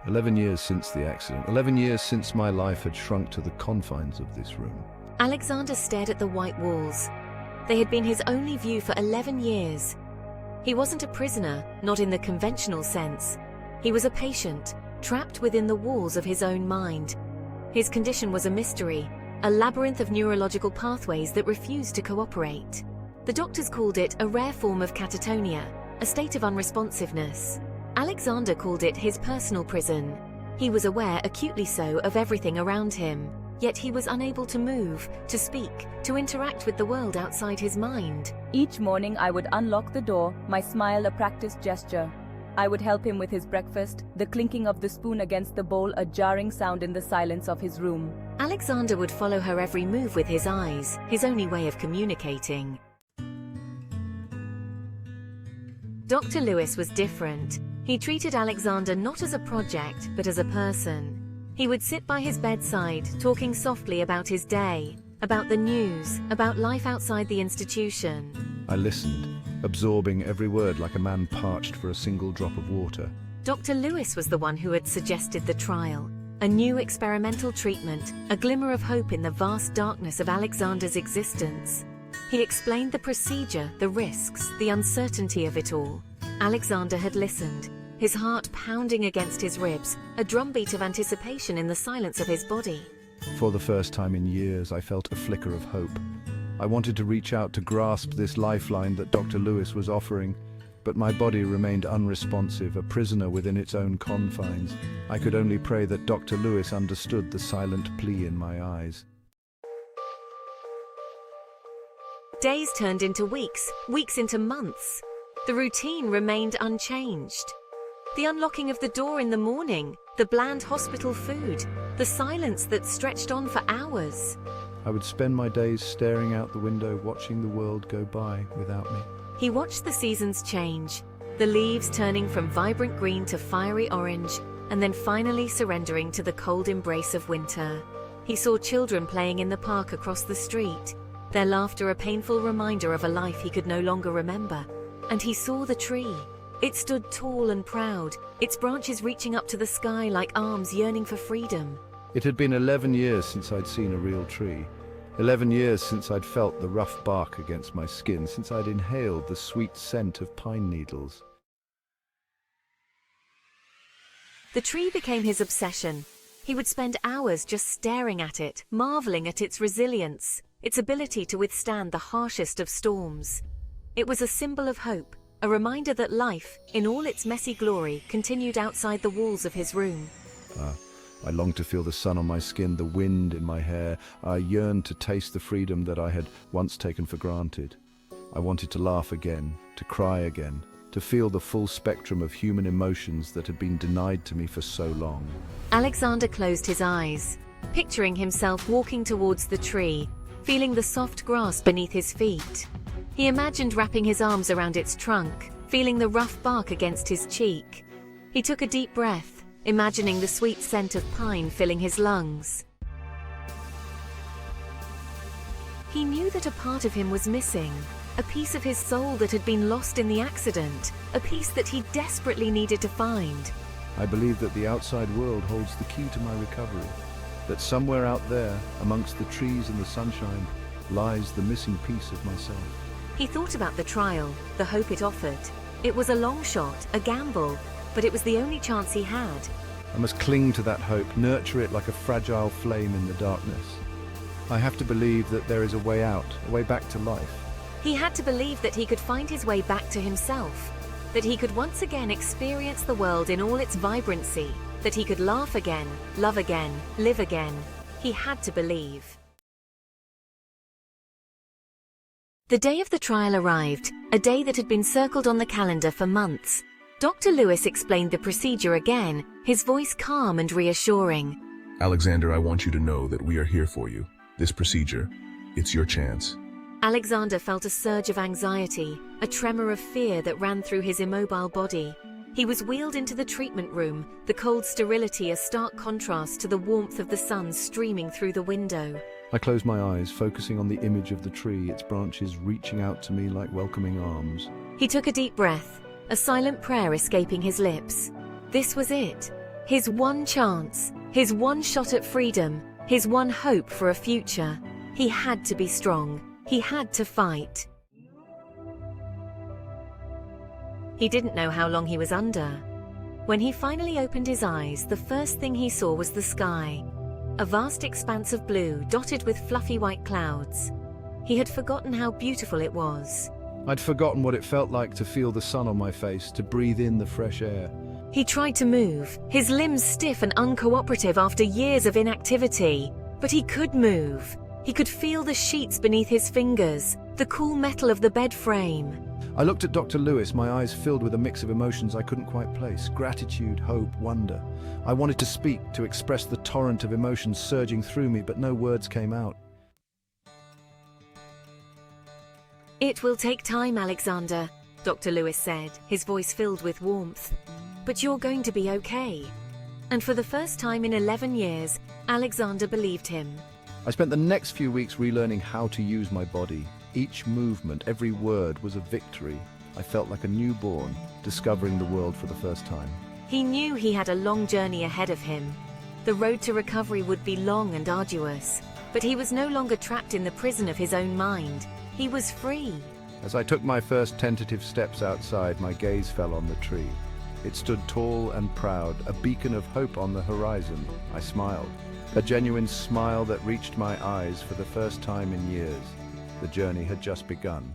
11 years since the accident. 11 years since my life had shrunk to the confines of this room. Alexander stared at the white walls. They had been his only view for 11 years. He wasn't a prisoner, not in the conventional sense. He was a patient, trapped within the walls of his own mind. His condition was a mystery, a labyrinth of neurological pathways that refused to cooperate. The doctors called it a rare form of catatonia, a state of unresponsiveness. Alexander called it his personal prison. He was aware, acutely so, of everything around him, yet he was unable to move, to speak, to interact with the world outside his mind. Each morning I would unlock the door, my smile a practiced gesture. I would help him with his breakfast, the clinking of the spoon against the bowl a jarring sound in the silence of his room. Alexander would follow her every move with his eyes, his only way of communicating. Dr. Lewis was different. He treated Alexander not as a project, but as a person. He would sit by his bedside, talking softly about his day, about the news, about life outside the institution. I listened, absorbing every word like a man parched for a single drop of water. Dr. Lewis was the one who had suggested the trial, a new experimental treatment, a glimmer of hope in the vast darkness of Alexander's existence. He explained the procedure, the risks, the uncertainty of it all. Alexander had listened, his heart pounding against his ribs, a drumbeat of anticipation in the silence of his body. For the first time in years, I felt a flicker of hope. I wanted to reach out to grasp this lifeline that Dr. Lewis was offering, but my body remained unresponsive, a prisoner within its own confines. I could only pray that Dr. Lewis understood the silent plea in my eyes. Days turned into weeks, weeks into months. The routine remained unchanged. The unlocking of the door in the morning, the bland hospital food, the silence that stretched on for hours. I would spend my days staring out the window, watching the world go by without me. He watched the seasons change, the leaves turning from vibrant green to fiery orange, and then finally surrendering to the cold embrace of winter. He saw children playing in the park across the street, their laughter a painful reminder of a life he could no longer remember. And he saw the tree. It stood tall and proud, its branches reaching up to the sky like arms yearning for freedom. It had been 11 years since I'd seen a real tree. 11 years since I'd felt the rough bark against my skin, since I'd inhaled the sweet scent of pine needles. The tree became his obsession. He would spend hours just staring at it, marveling at its resilience, its ability to withstand the harshest of storms. It was a symbol of hope, a reminder that life, in all its messy glory, continued outside the walls of his room. I longed to feel the sun on my skin, the wind in my hair. I yearned to taste the freedom that I had once taken for granted. I wanted to laugh again, to cry again, to feel the full spectrum of human emotions that had been denied to me for so long. Alexander closed his eyes, picturing himself walking towards the tree, feeling the soft grass beneath his feet. He imagined wrapping his arms around its trunk, feeling the rough bark against his cheek. He took a deep breath, imagining the sweet scent of pine filling his lungs. He knew that a part of him was missing, a piece of his soul that had been lost in the accident, a piece that he desperately needed to find. I believe that the outside world holds the key to my recovery, that somewhere out there, amongst the trees and the sunshine, lies the missing piece of myself. He thought about the trial, the hope it offered. It was a long shot, a gamble, but it was the only chance he had. I must cling to that hope, nurture it like a fragile flame in the darkness. I have to believe that there is a way out, a way back to life. He had to believe that he could find his way back to himself, that he could once again experience the world in all its vibrancy, that he could laugh again, love again, live again. He had to believe. The day of the trial arrived, a day that had been circled on the calendar for months. Dr. Lewis explained the procedure again, his voice calm and reassuring. Alexander, I want you to know that we are here for you. This procedure, it's your chance. Alexander felt a surge of anxiety, a tremor of fear that ran through his immobile body. He was wheeled into the treatment room, the cold sterility a stark contrast to the warmth of the sun streaming through the window. I closed my eyes, focusing on the image of the tree, its branches reaching out to me like welcoming arms. He took a deep breath, a silent prayer escaping his lips. This was it. His one chance, his one shot at freedom, his one hope for a future. He had to be strong. He had to fight. He didn't know how long he was under. When he finally opened his eyes, the first thing he saw was the sky. A vast expanse of blue dotted with fluffy white clouds. He had forgotten how beautiful it was. I'd forgotten what it felt like to feel the sun on my face, to breathe in the fresh air. He tried to move, his limbs stiff and uncooperative after years of inactivity. But he could move. He could feel the sheets beneath his fingers, the cool metal of the bed frame. I looked at Dr. Lewis, my eyes filled with a mix of emotions I couldn't quite place. Gratitude, hope, wonder. I wanted to speak, to express the torrent of emotions surging through me, but no words came out. "It will take time, Alexander," Dr. Lewis said, his voice filled with warmth. "But you're going to be okay." And for the first time in 11 years, Alexander believed him. I spent the next few weeks relearning how to use my body. Each movement, every word was a victory. I felt like a newborn, discovering the world for the first time. He knew he had a long journey ahead of him. The road to recovery would be long and arduous, but he was no longer trapped in the prison of his own mind. He was free. As I took my first tentative steps outside, my gaze fell on the tree. It stood tall and proud, a beacon of hope on the horizon. I smiled, a genuine smile that reached my eyes for the first time in years. The journey had just begun.